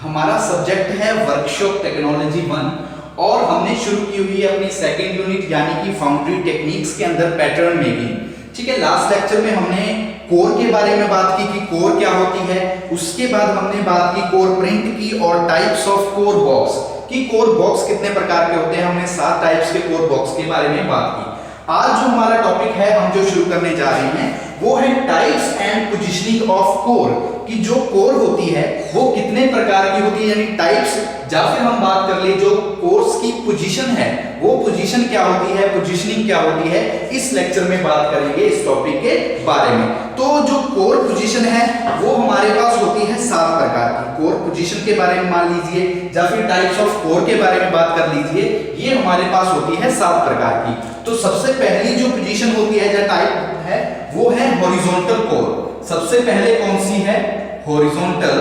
हमारा सब्जेक्ट है workshop technology 1 और हमने शुरू की हुई है अपनी सेकंड यूनिट यानी कि फाउंड्री टेक्निक्स के अंदर पैटर्न मेकिंग। ठीक है, लास्ट लेक्चर में हमने कोर के बारे में बात की कि कोर क्या होती है। उसके बाद हमने बात की कोर प्रिंट की और टाइप्स ऑफ कोर बॉक्स कि कोर बॉक्स कितने प्रकार के होते हैं। हमने 7 टाइप्स के कोर बॉक्स के बारे में बात की। आज जो हमारा टॉपिक है हम जो शुरू करने जा रहे हैं वो है types and positioning of core कि जो कोर होती है वो कितने प्रकार की होती है यानी टाइप्स, या फिर हम बात कर ले जो कोर्स की पोजीशन है वो पोजीशन क्या होती है, पोजीशनिंग क्या होती है। इस लेक्चर में बात करेंगे इस टॉपिक के बारे में। तो जो कोर पोजीशन है वो हमारे पास होती है 7 प्रकार की। कोर पोजीशन के बारे में मान लीजिए या फिर टाइप्स ऑफ कोर के बारे में बात कर लीजिए, ये हमारे पास होती है 7 प्रकार की। तो सबसे पहली जो पोजीशन होती है या टाइप है वो है हॉरिजॉन्टल कोर। सबसे पहले कौन सी है? Horizontal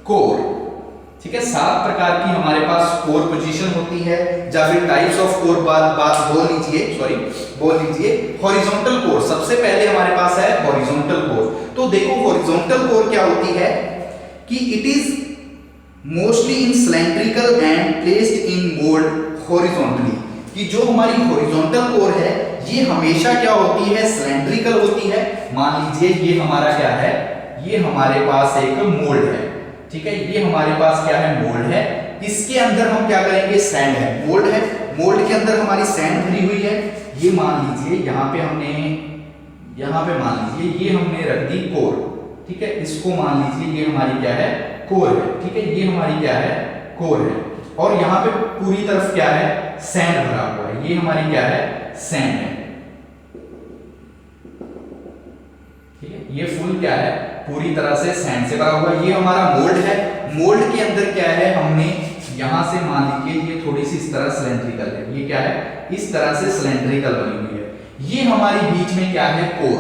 core. ठीक है, 7 प्रकार की हमारे पास कोर पोजीशन होती है या फिर टाइप्स ऑफ कोर बात बोल लीजिए हॉरिजॉन्टल कोर। सबसे पहले हमारे पास है हॉरिजॉन्टल कोर। तो देखो हॉरिजॉन्टल कोर क्या होती है कि it is mostly in cylindrical and placed in mould horizontally कि जो हमारी हॉरिजॉन्टल कोर है ये हमेशा क्या होती है, सिलेंड्रिकल होती है। मान लीजिए ये हमारा क्या है, ये हमारे पास एक मोल्ड है। ठीक है, ये हमारे पास क्या है, मोल्ड है। इसके अंदर हम क्या करेंगे, सैंड है। मोल्ड है, मोल्ड के अंदर हमारी सैंड भरी हुई है। ये मान लीजिए यहाँ पे मान लीजिए ये हमने रख दी कोर। ठीक है, इसको मान लीजिए ये हमारी क्या है, कोर है। ठीक है, ये हमारी क्या है, कोर है। और यहाँ पे पूरी तरफ क्या है, सैंड भरा हुआ है। ये हमारी क्या है, सैंड है। ठीक है, ये फुल क्या है, पूरी तरह से सैंड से भरा हुआ है। ये हमारा मोल्ड है। मोल्ड के अंदर क्या है, हमने यहां से मान लीजिए ये थोड़ी सी इस तरह सिलेंड्रिकल है। ये क्या है, इस तरह से सिलेंड्रिकल बनी हुई है। ये हमारी बीच में क्या है, कोर,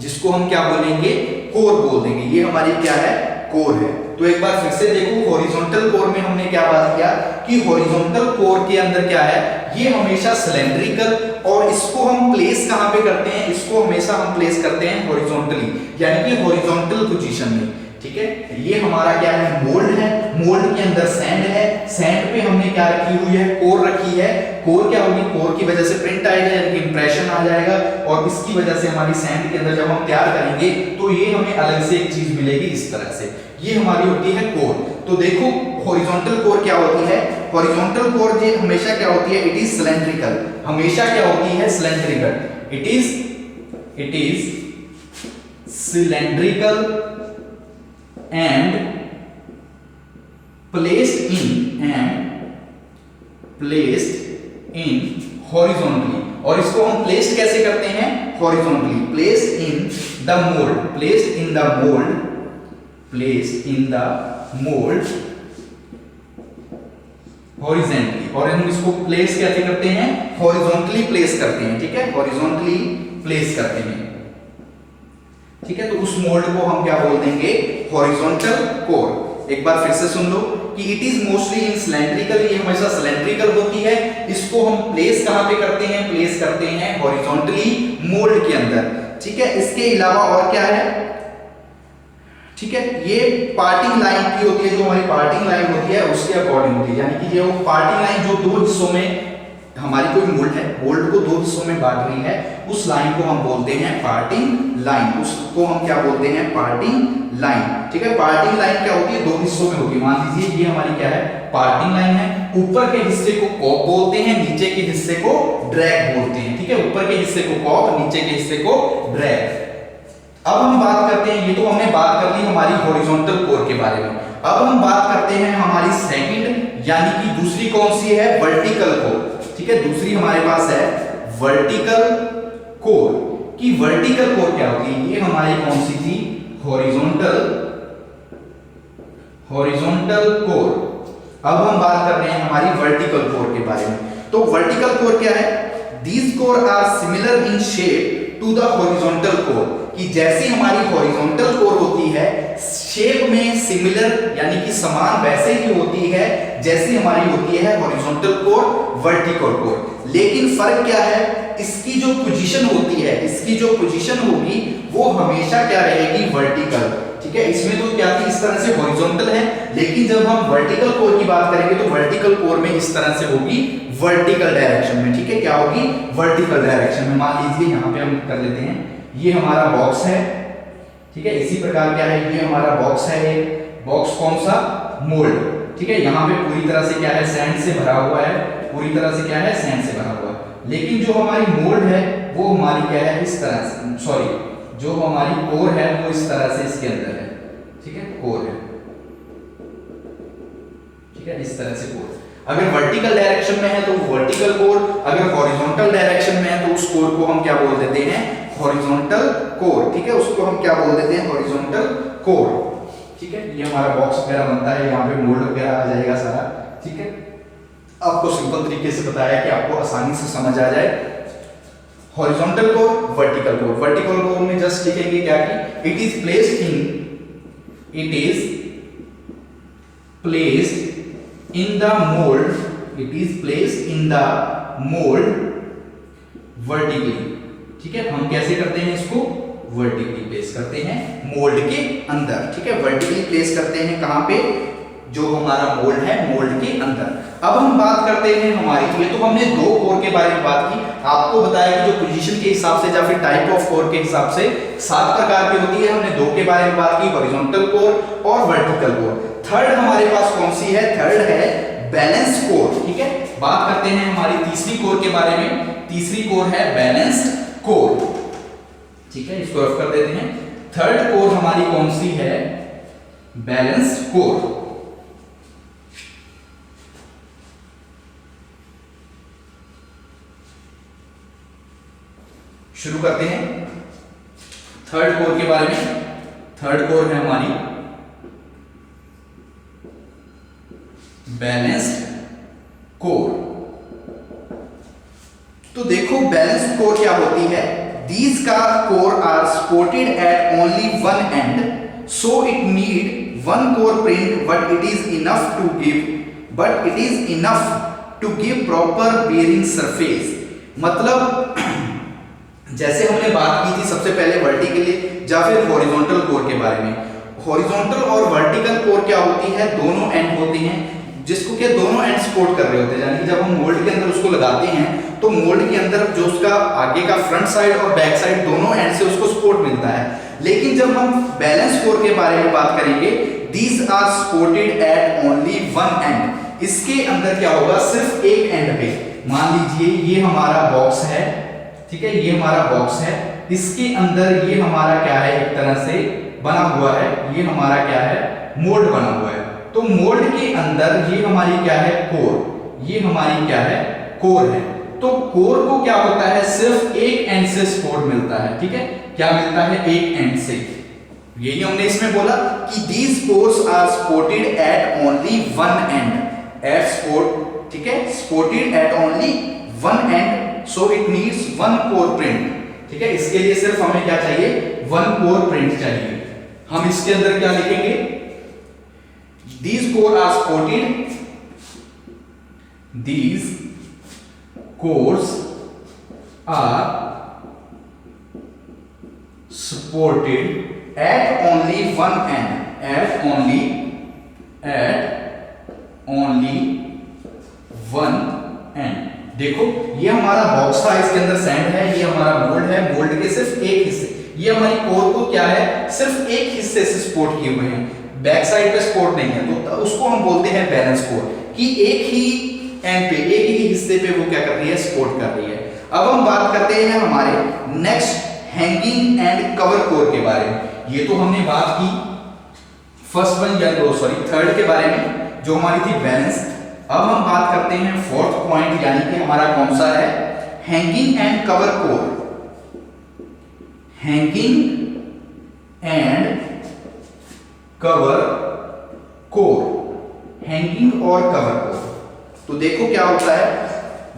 जिसको हम क्या बोलेंगे, कोर बोल देंगे। ये हमारी क्या है, कोर है। तो एक बार फिर से देखो हॉरिजॉन्टल कोर में हमने क्या बात किया कि हॉरिजॉन्टल कोर के अंदर क्या है, ये हमेशा सिलेंड्रिकल और इसको हम प्लेस कहां पे करते हैं, इसको हमेशा हम प्लेस करते हैं हॉरिजॉन्टली यानी कि हॉरिजॉन्टल पोजीशन में। ठीक है, ये हमारा क्या है, मोल्ड है। मोल्ड के अंदर सैंड है। सैंड पे हमने क्या रखी हुई है, कोर रखी है। कोर क्या होगी, कोर की वजह से प्रिंट आएगा यानी कि इंप्रेशन आ जाएगा और इसकी वजह से हमारी सैंड के अंदर जब हम तैयार करेंगे तो ये हमें अलग से एक चीज मिलेगी इस तरह से। ये हमारी होती है कोर। तो देखो हॉरिजॉन्टल कोर क्या होती है, हॉरिजॉन्टल कोर जो हमेशा क्या होती है, इट इज सिलेंड्रिकल। हमेशा क्या होती है, cylindrical. It is cylindrical and placed in horizontally। और इसको हम placed कैसे करते हैं, horizontally। placed in the mold horizontally। और हम इसको place कैसे करते हैं, horizontally place करते हैं। ठीक है, horizontally place करते हैं। ठीक है, तो उस मोल्ड को हम क्या बोल देंगे, हॉरिजॉन्टल कोर। एक बार फिर से सुन लो कि it is mostly in cylindrical, ये हमेशा सिलेंड्रिकल होती है। इसको हम प्लेस कहां पे करते हैं, प्लेस करते हैं हॉरिजॉन्टली मोल्ड के अंदर। ठीक है, इसके अलावा और क्या है, ठीक है, ये पार्टिंग लाइन की होती है। जो हमारी पार्टिंग लाइन होती है उसके अकॉर्डिंग होती है यानी कि ये वो पार्टिंग लाइन जो 2 हिस्सों में हमारी कोई मोल्ड है, मोल्ड को 2 हिस्सों में बांट रही है, उस लाइन को हम बोलते हैं पार्टिंग लाइन। उसको हम क्या बोलते हैं, पार्टिंग लाइन। ठीक है, पार्टिंग लाइन क्या होती है, 2 हिस्सों में होती है। मान लीजिए ये हमारी क्या है, पार्टिंग लाइन है। ऊपर के हिस्से को कॉप बोलते हैं, नीचे के हिस्से को ड्रैग बोलते हैं। ठीक है, ऊपर के हिस्से को कॉप, नीचे के हिस्से को ड्रैग। अब हम बात करते हैं, ये तो हमने बात कर ली हमारी हॉरिजॉन्टल कोर के बारे में। अब हम बात करते हैं हमारी सेकंड यानी कि दूसरी कौन सी है, वर्टिकल कोर। ठीक है, दूसरी हमारे पास है वर्टिकल कोर। कि वर्टिकल कोर क्या होती है, ये हमारी कौन सी थी, हॉरिजॉन्टल कोर। अब हम बात कर रहे हैं हमारी वर्टिकल कोर के बारे में। तो वर्टिकल कोर क्या है, these core are similar in shape to the horizontal core. कि जैसी हमारी हॉरिजॉन्टल कोर होती है, शेप में सिमिलर यानी कि समान वैसे ही होती है जैसी हमारी होती है हॉरिजॉन्टल कोर, वर्टिकल कोर। लेकिन फर्क क्या है, इसकी जो पोजीशन होती है, इसकी जो पोजीशन होगी वो हमेशा क्या रहेगी, वर्टिकल। ठीक है, इसमें तो क्या क्या थी, इस तरह से हॉरिजॉन्टल है, लेकिन जब हम वर्टिकल कोर की बात करेंगे तो वर्टिकल कोर में इस तरह से होगी वर्टिकल डायरेक्शन में, ठीक है, क्या होगी, वर्टिकल डायरेक्शन में। मान लीजिए यहाँ पे हम कर लेते हैं, ये हमारा बॉक्स है, ठीक है, इसी प्रकार क्या है, ये हमारा बॉक्स है, एक बॉक्स कौन सा, मोल्ड, ठीक है, यहाँ पे पूरी तरह से क्या है, सैंड से भरा हुआ है, पूरी तरह से क्या है, सैंड से भरा हुआ है, लेकिन जो हमारी मोल्ड है वो हमारी क्या है, इस तरह से, सॉरी, जो हमारी कोर है वो इस तरह से इसके अंदर है, ठीक है, कोर है, ठीक है, इस तरह से कोर। अगर वर्टिकल डायरेक्शन में है तो वर्टिकल कोर, अगर हॉरिजॉन्टल डायरेक्शन में है तो उस कोर को हम क्या बोल देते हैं, हॉरिजॉन्टल कोर, ठीक है, उसको हम क्या बोल देते हैं, हॉरिजॉन्टल कोर, ठीक है। ये हमारा बॉक्स वगैरह बनता है, यहाँ पे मोल्ड वगैरह आ जाएगा सारा, ठीक है। आपको सिंपल तरीके से बताया कि आपको आसानी से समझ आ जाए। Horizontal core, vertical core. Vertical core में जस्ट लिखेंगे क्या कि it is placed in the mould, it is placed in the mould vertically, ठीक है। हम कैसे करते हैं इसको, वर्टिकली प्लेस करते हैं मोल्ड के अंदर, ठीक है, वर्टिकली प्लेस करते हैं कहां पे, जो हमारा मोल्ड है मोल्ड के अंदर। अब हम बात करते हैं हमारी, ये तो हमने दो कोर के बारे में बात की, आपको बताया कि जो पोजीशन के हिसाब से या फिर टाइप ऑफ कोर के हिसाब से 7 प्रकार की होती है, हमने दो के बारे में बात की, हॉरिजॉन्टल कोर और वर्टिकल कोर। थर्ड हमारे पास कौन सी है, थर्ड है बैलेंस कोर, ठीक है। बात करते हैं हमारी तीसरी कोर के बारे में, तीसरी कोर है बैलेंस्ड कोर, ठीक है, इसको रफ कर देते हैं। थर्ड कोर हमारी कौन सी है, बैलेंस्ड कोर। शुरू करते हैं थर्ड कोर के बारे में। थर्ड कोर है हमारी बैलेंस्ड कोर। तो देखो बैलेंस्ड कोर क्या होती है, these का core are supported at only one end, so it need one core print, but it is enough to give proper bearing surface। मतलब जैसे हमने बात की थी सबसे पहले वर्टिकली या फिर हॉरिजॉन्टल कोर के बारे में। हॉरिजॉन्टल और वर्टिकल कोर क्या होती है, दोनों एंड होती हैं, जिसको क्या दोनों एंड सपोर्ट कर रहे होते हैं, यानी कि जब हम मोल्ड के अंदर उसको लगाते हैं तो मोल्ड के अंदर जो उसका आगे का फ्रंट साइड और बैक साइड दोनों एंड से उसको सपोर्ट मिलता है। लेकिन जब हम बैलेंस कोर के बारे में बात करेंगे, these are supported at only one end, इसके अंदर क्या होगा, सिर्फ एक एंड पे। मान लीजिए ये हमारा बॉक्स है, ठीक है, ये हमारा बॉक्स है, इसके अंदर ये हमारा क्या है, एक तरह से बना हुआ है, ये हमारा क्या है, मोल्ड बना हुआ है। तो मोल्ड के अंदर ये हमारी क्या है, कोर, ये हमारी क्या है, कोर है। तो कोर को क्या होता है, सिर्फ एक एंड से सपोर्ट मिलता है, ठीक है, क्या मिलता है, एक एंड से। यही हमने इसमें बोला कि these cores are supported at only one end, at support, ठीक है, supported at only one end, so it needs one core print, ठीक है। इसके लिए सिर्फ हमें क्या चाहिए, one core print चाहिए। हम इसके अंदर क्या लिखेंगे, these core are supported, these cores are supported at only one end, at only one end। देखो ये हमारा बॉक्स था, इसके अंदर सैंड है, ये हमारा मोल्ड है, मोल्ड के सिर्फ एक हिस्से, ये हमारी कोर को क्या है, सिर्फ एक हिस्से से सपोर्ट किए हुए हैं, बैक साइड पे सपोर्ट नहीं है, तो उसको हम बोलते हैं बैलेंस कोर, कि एक ही एंड पे, एक ही हिस्से पे वो क्या कर रही है, सपोर्ट कर रही है। अब हम बात करते हैं हमारे next hanging and cover core के बारे में। ये तो हमने बात की फर्स्ट वन या थर्ड के बारे में, जो हमारी थी बैलेंस। अब हम बात करते हैं फोर्थ पॉइंट, यानी कि हमारा कौन सा है, hanging and cover core. Hanging and cover core, hanging और कवर कोर। तो देखो क्या होता है,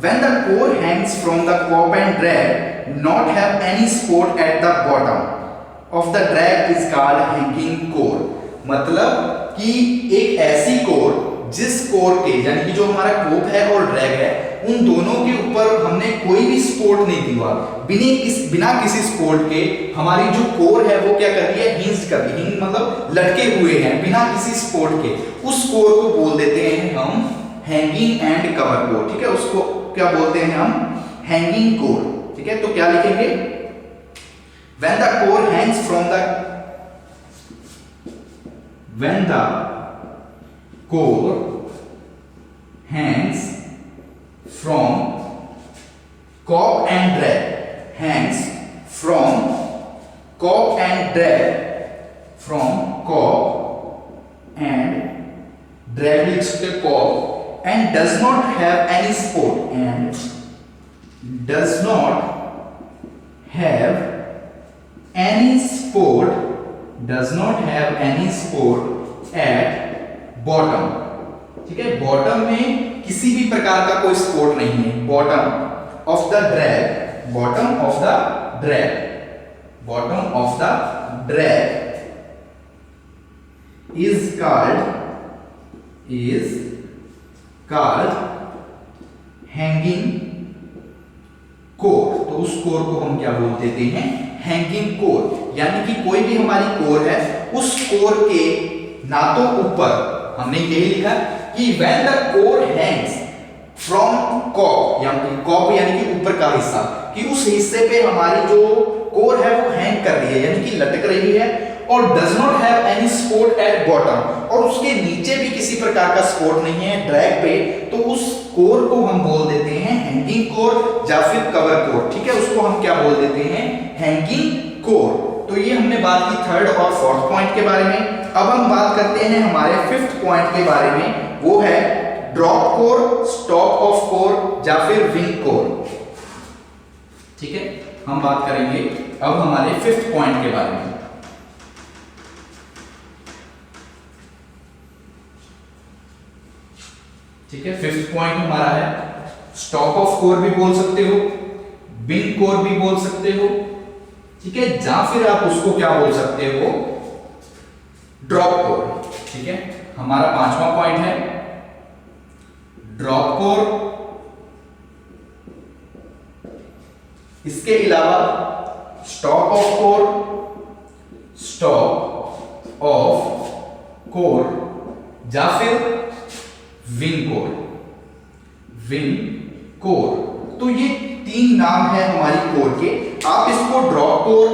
when the core hangs from the cop and drag not have any support at the bottom of the drag is called hanging core। मतलब कि एक ऐसी कोर जिस कोर के, यानी कि जो हमारा कोप है और ड्रैग है, उन दोनों के ऊपर हमने कोई भी सपोर्ट नहीं दिया, बिना किसी सपोर्ट के हमारी जो कोर है वो क्या कर रही है, हिंज कर रही है। हिंज मतलब लटके हुए हैं बिना किसी सपोर्ट के, उस कोर को बोल देते हैं हम हैंगिंग एंड कवर कोर। ठीक है, उसको क्या बोलते हैं हम, हैंगिंग कोर। ठीक है, तो क्या लिखेंगे, when the core hangs from the when the core hangs from cock and drag, hangs from cock and drag, from cock and drag लिख सकते cock, and does not have any support, and does not have any support, does not have any support at bottom। ठीक है, bottom में किसी भी प्रकार का कोई सपोर्ट नहीं है। Bottom of the drag, bottom of the drag, bottom of the drag is called hanging core। तो उस कोर को हम क्या बोल देते हैं, हैंगिंग कोर। यानी कि कोई भी हमारी कोर है, उस कोर के ना तो ऊपर, हमने यही लिखा कि when the core hangs from cock, यानी कि ऊपर का हिस्सा, कि उस हिस्से पे हमारी जो कोर है वो हैंग कर रही है, यानी कि लटक रही है, और does not have any support at bottom, और उसके नीचे भी किसी प्रकार का सपोर्ट नहीं है ड्रैग पे, तो उस कोर को हम बोल देते हैं हैंगिंग कोर या फिर कवर कोर। ठीक है, उसको हम क्या बोल देते हैं, हैंगिंग कोर। तो ये हमने बात की थर्ड और फोर्थ पॉइंट के बारे में। अब हम बात करते हैं हमारे फिफ्थ पॉइंट के बारे में, वो है drop core, stop of core या फिर विंग कोर। ठीक है, हम बात करेंगे अब हमारे फिफ्थ पॉइंट के बारे में। ठीक है, फिफ्थ पॉइंट हमारा है स्टॉप ऑफ कोर भी बोल सकते हो, विंग कोर भी बोल सकते हो। ठीक है, या फिर आप उसको क्या बोल सकते हो, ड्रॉप कोर। ठीक है, हमारा पांचवा पॉइंट है ड्रॉप कोर। इसके अलावा stop of core, stop of core या फिर विंग कोर, विंग कोर। तो ये तीन नाम है हमारी कोर के। आप इसको drop core,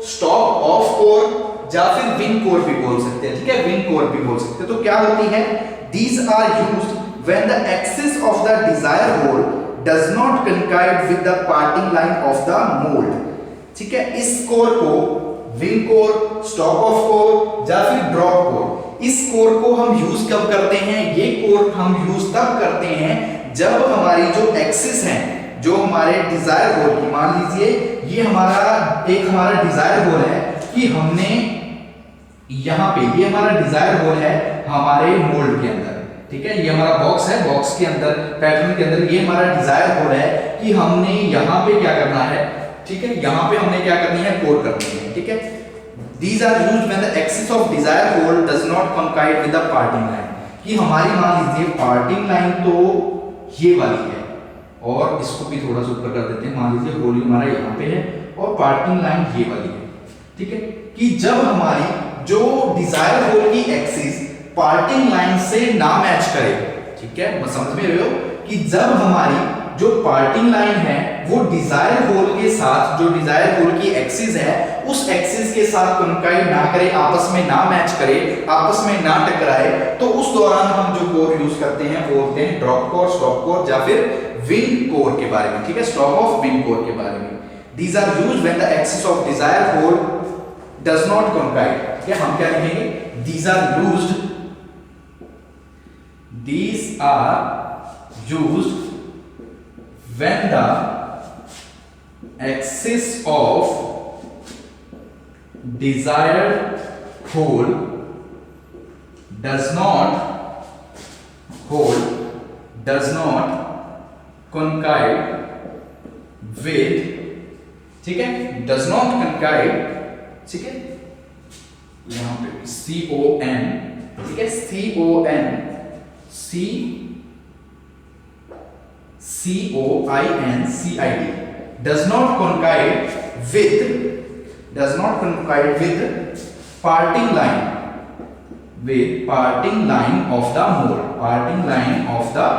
stop of core या फिर विंग कोर भी बोल सकते हैं। ठीक है, विंग कोर भी बोल सकते हैं। तो क्या होती है, these are used when the axis of the desired hole does not coincide with the parting line of the mold। ठीक है, इस कोर को wing core, stop of core या फिर ड्रॉप कोर, इस कोर को हम यूज कब करते हैं, ये कोर हम यूज तब करते हैं जब हमारी जो एक्सिस है, जो हमारे डिजायर होल की, मान लीजिए ये हमारा डिजायर होल है कि हमने यहां पे, ये हमारा डिजायर होल है हमारे मोल्ड के अंदर। ठीक है, ये हमारा बॉक्स है, बॉक्स के अंदर, पैटर्न के अंदर ये हमारा डिजायर होल है कि हमने यहां पे क्या करना है। ठीक है, यहां पे हमने क्या करनी है, कोर करनी है। ठीक है, these are used when the axis of desired hole does not coincide with the parting line। कि हमारी मान लीजिए पार्टिंग लाइन तो ये वाली है, और इसको भी थोड़ा सा ऊपर कर देते हैं। मान लीजिए होल हमारा यहाँ पे है और पार्टिंग लाइन ये वाली है। ठीक है, कि जब हमारी जो डिजायर होल की एक्सिस पार्टिंग लाइन से ना मैच करे। ठीक है, समझ में रहे हो कि जब हमारी जो पार्टिंग लाइन है वो डिजायर होल के साथ, जो डिजायर होल की एक्सिस है उस एक्सिस के साथ कॉन्काइड ना करे, आपस में ना मैच करे, आपस में ना टकराए, तो उस दौरान हम जो कोर यूज करते हैं वो होते हैं ड्रॉप कोर, स्टॉप कोर या फिर विंग कोर के बारे में। ठीक है, स्टॉप ऑफ विंग कोर के बारे में। These are used when the axis of desired hole does not coincide। ठीक है, हम क्या लिखेंगे, these are used when the axis of desired hole does not coincide with, ठीक है, does not coincide, ठीक है, यहां पे CON, ठीक है, COINCID does not coincide with parting line of the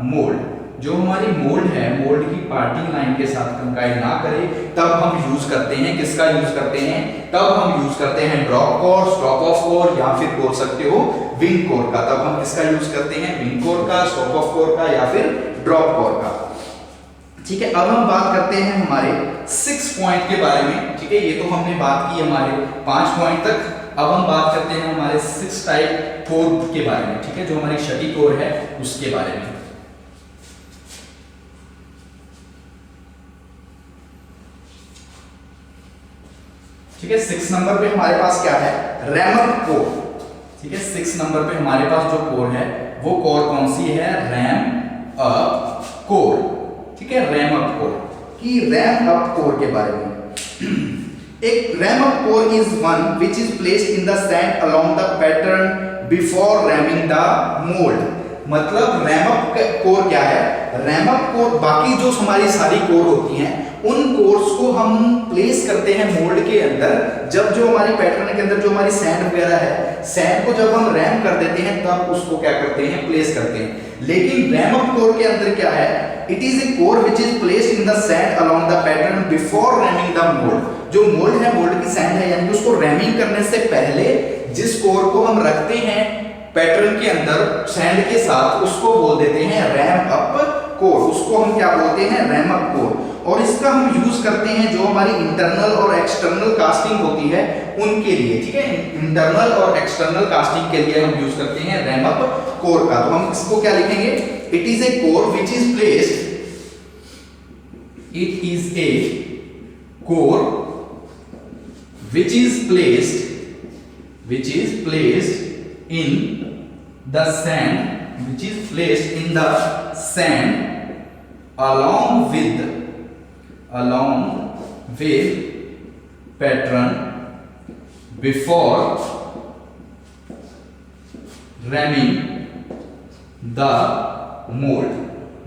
mold, जो हमारी मोल्ड है, मोल्ड की पार्टिंग लाइन के साथ कंकाइड ना करे, तब हम यूज करते हैं, किसका यूज करते हैं, तब हम यूज करते हैं drop core, stop of core, या फिर बोल सकते हो विंग कोर का। तब हम किसका यूज करते हैं, विंग कोर का, स्टॉप ऑफ कोर का, या फिर ड्रॉप कोर का। ठीक है, अब हम बात करते हैं हमारे 6 पॉइंट के बारे में। ठीक है, ये तो हमने बात की हमारे 5 पॉइंट तक। अब हम बात करते हैं हमारे 6 टाइप कोर के बारे में। ठीक है, जो हमारी शटी कोर है उसके बारे में। ठीक है, 6 नंबर पे हमारे पास क्या है, रैम-अप कोर। ठीक है, 6 नंबर पे हमारे पास जो कोर है वो कोर कौन सी है, रैम-अप कोर। ठीक है, रैम-अप कोर की रैम-अप कोर के बारे में। एक RAM-up core is one which is placed in the sand along the pattern before rhyming the mould. मतलब रैम-अप कोर क्या है, रैम-अप कोर बाकी जो हमारी सारी कोर होती हैं उन कोर्स को हम प्लेस करते हैं मोल्ड के अंदर। जब जो हमारी पैटर्न के अंदर जो हमारी सैंड वगैरह है, सैंड को जब हम रैम कर देते हैं तब उसको क्या करते हैं, प्लेस करते हैं। लेकिन रैम-अप कोर के अंदर क्या है, it is a core which is placed in the sand along the pattern before rhyming the mould. जो मोल्ड है, मोल्ड की सैंड है, यानी कि उसको रैमिंग करने से पहले जिस कोर को हम रखते हैं पैटर्न के अंदर सैंड के साथ, उसको बोल देते हैं रैम-अप कोर। उसको हम क्या बोलते हैं, रैम-अप कोर। और इसका हम यूज करते हैं जो हमारी इंटरनल और एक्सटर्नल कास्टिंग होती है उनके लिए। ठीक है, इंटरनल और एक्सटर्नल कास्टिंग के लिए हम यूज करते हैं रैम-अप कोर का। तो हम इसको क्या लिखेंगे, it is a core which is placed, it is a core which is placed in the sand along with pattern before ramming the mold।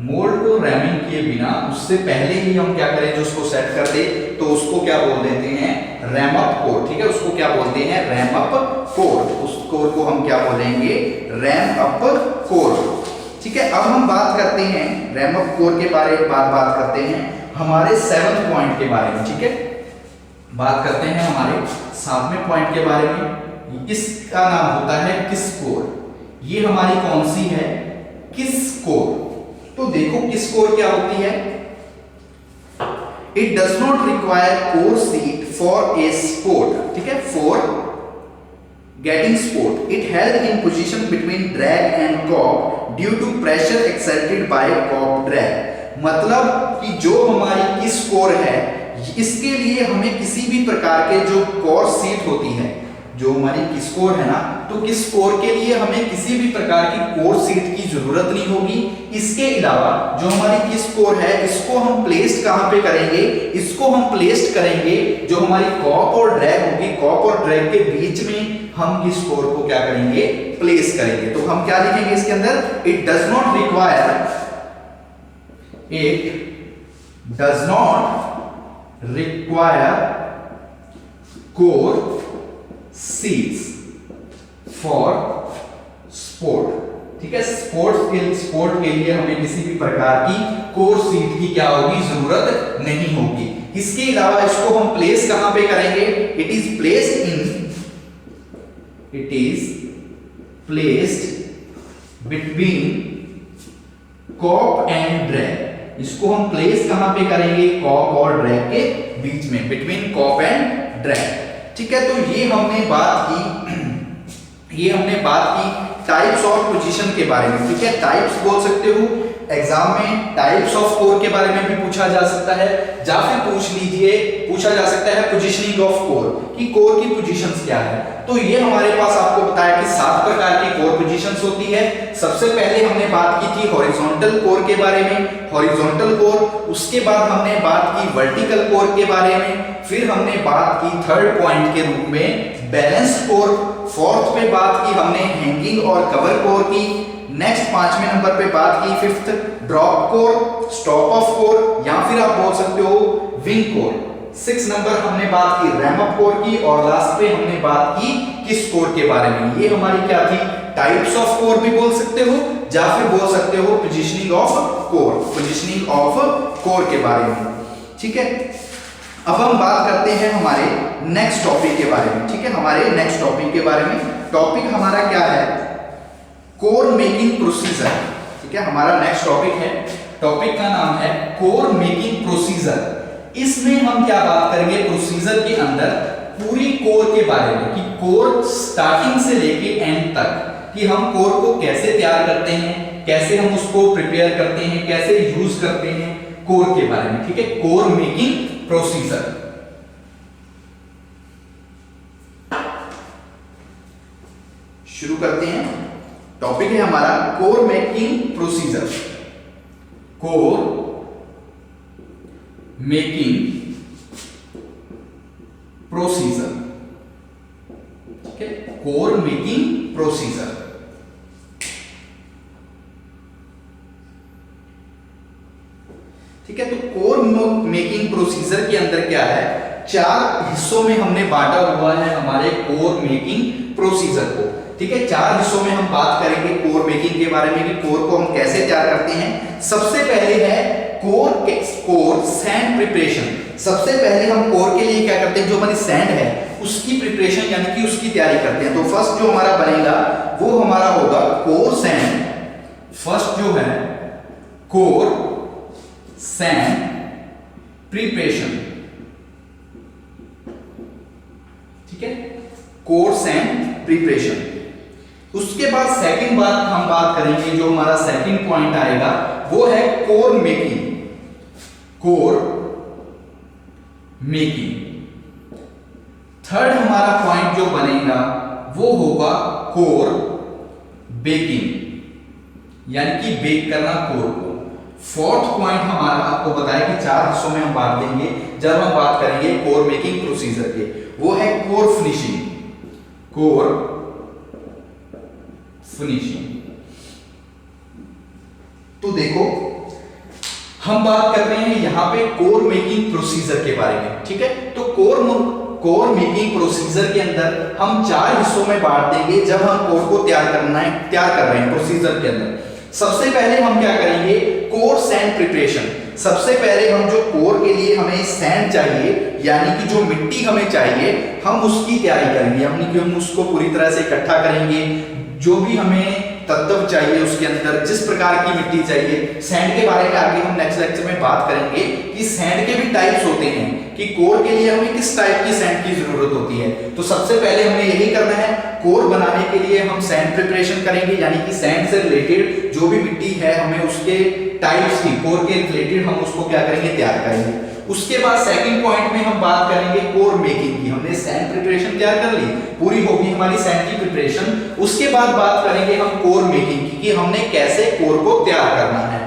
Mould को रैमिंग किए बिना, उससे पहले ही हम क्या करें, जो उसको सेट कर दे, तो उसको क्या बोल देते हैं, रैम-अप कोर। ठीक है, उसको क्या बोलते हैं, रैम-अप कोर। उस कोर को हम क्या बोलेंगे, रैम-अप कोर। ठीक है, अब हम बात करते हैं रैम-अप कोर के बारे में, बात करते हैं हमारे 7th पॉइंट के बारे में। ठीक है, बात करते हैं हमारे 7वें पॉइंट के बारे में। इसका नाम होता है किस कोर। ये हमारी कौन सी है, किस कोर। तो देखो किस कोर क्या होती है, it does not require core seat for a support. ठीक है, for getting support, it held in position between drag and cope due to pressure exerted by cope drag. मतलब कि जो हमारी किस कोर है, इसके लिए हमें किसी भी प्रकार के जो कोर सीट होती है, जो हमारी किस कोर है ना, तो किस कोर के लिए हमें किसी भी प्रकार की कोर सीट की जरूरत नहीं होगी। इसके अलावा जो हमारी किस कोर है, इसको हम प्लेस्ड कहां पे करेंगे, इसको हम प्लेस्ड करेंगे जो हमारी कॉप और ड्रैग होगी, कॉप और ड्रैग के बीच में हम किस कोर को क्या करेंगे, प्लेस करेंगे। तो हम क्या लिखेंगे इसके अंदर, it does not require core seats for sport. ठीक है, स्पोर्ट के लिए हमें किसी भी प्रकार की कोर सीट की क्या होगी, जरूरत नहीं होगी। इसके अलावा इसको हम प्लेस कहां पे करेंगे, it is placed between cope and drag. इसको हम प्लेस कहां पे करेंगे, कॉप और ड्रैग के बीच में, बिटवीन कॉप एंड ड्रैग। ठीक है, तो ये हमने बात की टाइप्स ऑफ पोजीशन के बारे में। ठीक है, टाइप्स बोल सकते हो, एग्जाम में टाइप्स ऑफ कोर के बारे में भी पूछा जा सकता है, या फिर पूछा जा सकता है पोजीशनिंग ऑफ कोर, कि कोर की पोजीशंस क्या है। तो ये हमारे पास आपको बताया कि 7 प्रकार की कोर पोजीशंस होती है। सबसे पहले हमने बात की थी हॉरिजॉन्टल कोर के बारे में, हॉरिजॉन्टल कोर। उसके बाद हमने बात की वर्टिकल कोर के बारे में। फिर हमने बात की 3rd पॉइंट के रूप में बैलेंस्ड कोर। 4th पे बात की हमने हैंगिंग और कवर कोर की। नेक्स्ट 5वें नंबर पे बात की fifth drop core, stop of core, या फिर आप बोल सकते हो विंग कोर। 6 नंबर हमने बात की रैम अप कोर की, और लास्ट पे हमने बात की किस कोर के बारे में। ये हमारी क्या थी, टाइप्स ऑफ कोर भी बोल सकते हो, या फिर बोल सकते हो positioning of core, positioning of core के बारे में। ठीक है, अब हम बात करते हैं हमारे नेक्स्ट टॉपिक के बारे में। ठीक है, हमारे नेक्स्ट टॉपिक के बारे में, टॉपिक हमारा क्या है, कोर मेकिंग प्रोसीजर। ठीक है, हमारा नेक्स्ट टॉपिक है, टॉपिक का नाम है कोर मेकिंग प्रोसीजर। इसमें हम क्या बात करेंगे, प्रोसीजर के अंदर पूरी कोर के बारे में, कि कोर स्टार्टिंग से लेके एंड तक, कि हम कोर को कैसे तैयार करते हैं, कैसे हम उसको प्रिपेयर करते हैं, कैसे यूज करते हैं कोर के बारे में। ठीक है, कोर मेकिंग प्रोसीजर। शुरू करते हैं, टॉपिक है हमारा core making procedure. Core making procedure. ठीक है, कोर मेकिंग प्रोसीजर। ठीक है, तो कोर मेकिंग प्रोसीजर के अंदर क्या है, 4 हिस्सों में हमने बांटा हुआ है हमारे कोर मेकिंग प्रोसीजर को। ठीक है, 4 हिस्सों में हम बात करेंगे कोर मेकिंग के बारे में, कि कोर को हम कैसे तैयार करते हैं। सबसे पहले है कोर सैंड प्रिपरेशन। सबसे पहले हम कोर के लिए क्या करते हैं, जो हमारी सैंड है उसकी प्रिपरेशन यानी कि उसकी तैयारी करते हैं। तो फर्स्ट जो हमारा बनेगा वो हमारा होगा कोर सैंड। फर्स्ट जो है कोर सैंड प्रिपरेशन। ठीक है, कोर सैंड प्रिपरेशन। उसके बाद सेकंड बात हम बात करेंगे, जो हमारा सेकंड पॉइंट आएगा वो है core making. Core making. Third हमारा पॉइंट जो बनेगा वो होगा कोर बेकिंग, यानी कि बेक करना कोर को। फोर्थ पॉइंट हमारा आपको बताया कि 4 हिस्सों में हम बांट देंगे जब हम बात करेंगे कोर मेकिंग प्रोसीजर के, वो है कोर फिनिशिंग। Core finishing. तो देखो हम बात कर रहे हैं यहां पे कोर मेकिंग प्रोसीजर के बारे में। ठीक है, तो कोर मेकिंग प्रोसीजर के अंदर हम 4 हिस्सों में बांट देंगे जब हम कोर को तैयार कर रहे हैं प्रोसीजर के अंदर। सबसे पहले हम क्या करेंगे, कोर सैंड प्रिपरेशन। सबसे पहले हम जो कोर के लिए हमें सैंड चाहिए, यानी कि जो मिट्टी हमें चाहिए, हम उसकी तैयारी करेंगे। हम उसको पूरी तरह से इकट्ठा करेंगे, जो भी हमें तत्व चाहिए उसके अंदर, जिस प्रकार की मिट्टी चाहिए। सैंड के बारे में आगे हम नेक्स्ट लेक्चर में बात करेंगे कि सैंड के भी टाइप्स होते हैं, कि कोर के लिए हमें किस टाइप की सैंड की जरूरत होती है। तो सबसे पहले हमें यही करना है, कोर बनाने के लिए हम सैंड प्रिपरेशन करेंगे, यानी कि सैंड से रिलेटेड जो भी मिट्टी है हमें उसके टाइप्स की, कोर के रिलेटेड हम उसको क्या करेंगे, तैयार करेंगे। उसके बाद सेकंड पॉइंट में हम बात करेंगे कोर मेकिंग की। हमने सैंड प्रिपरेशन तैयार कर ली, पूरी होगी हमारी सैंड की प्रिपरेशन। उसके बाद बात करेंगे हम कोर मेकिंग की, कि हमने कैसे कोर को तैयार करना है।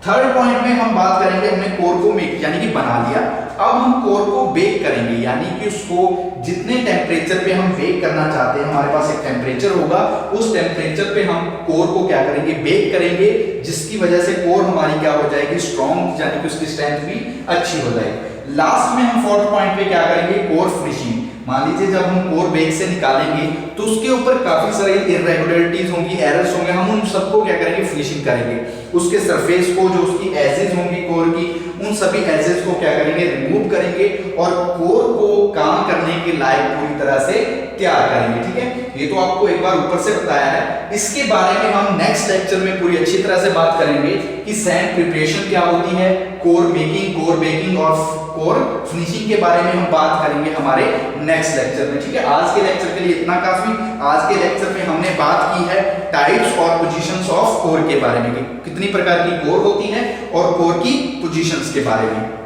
थर्ड पॉइंट में हम बात करेंगे, हमने कोर को मेक यानी कि बना लिया, अब हम कोर को बेक करेंगे, यानी कि उसको जितने टेम्परेचर पे हम बेक करना चाहते हैं, हमारे पास एक टेम्परेचर होगा, उस टेम्परेचर पे हम कोर को क्या करेंगे, बेक करेंगे, जिसकी वजह से कोर हमारी क्या हो जाएगी, स्ट्रॉन्ग, यानी कि उसकी स्ट्रेंथ भी अच्छी हो जाएगी। लास्ट में हम फोर्थ पॉइंट पे क्या करेंगे, कोर फिनिशिंग। मान लीजिए जब हम कोर बेक से निकालेंगे तो उसके ऊपर काफी सारी इरेगुलरिटीज होंगी, एरर्स होंगे, हम उन सबको क्या करेंगे, फिनिशिंग करेंगे। उसके सरफेस को, जो उसकी एजेस होंगी कोर की, उन सभी एजेस को क्या करेंगे, रिमूव करेंगे, और कोर को काम करने के लायक पूरी तरह से तैयार करेंगे। ठीक है, ये तो आपको एक बार ऊपर से बताया है। इसके बारे में हम नेक्स्ट लेक्चर में पूरी अच्छी तरह से बात करेंगे कि सैंड प्रिपरेशन क्या होती है, कोर मेकिंग, कोर बेकिंग और कोर फिनिशिंग के बारे में हम बात करेंगे हमारे नेक्स्ट लेक्चर में। ठीक है, आज के लेक्चर के लिए इतना काफी। आज के लेक्चर में हमने बात की है टाइप्स और पोजीशंस ऑफ कोर के बारे में, कितनी प्रकार की कोर होती है और कोर की पोजीशंस के बारे में।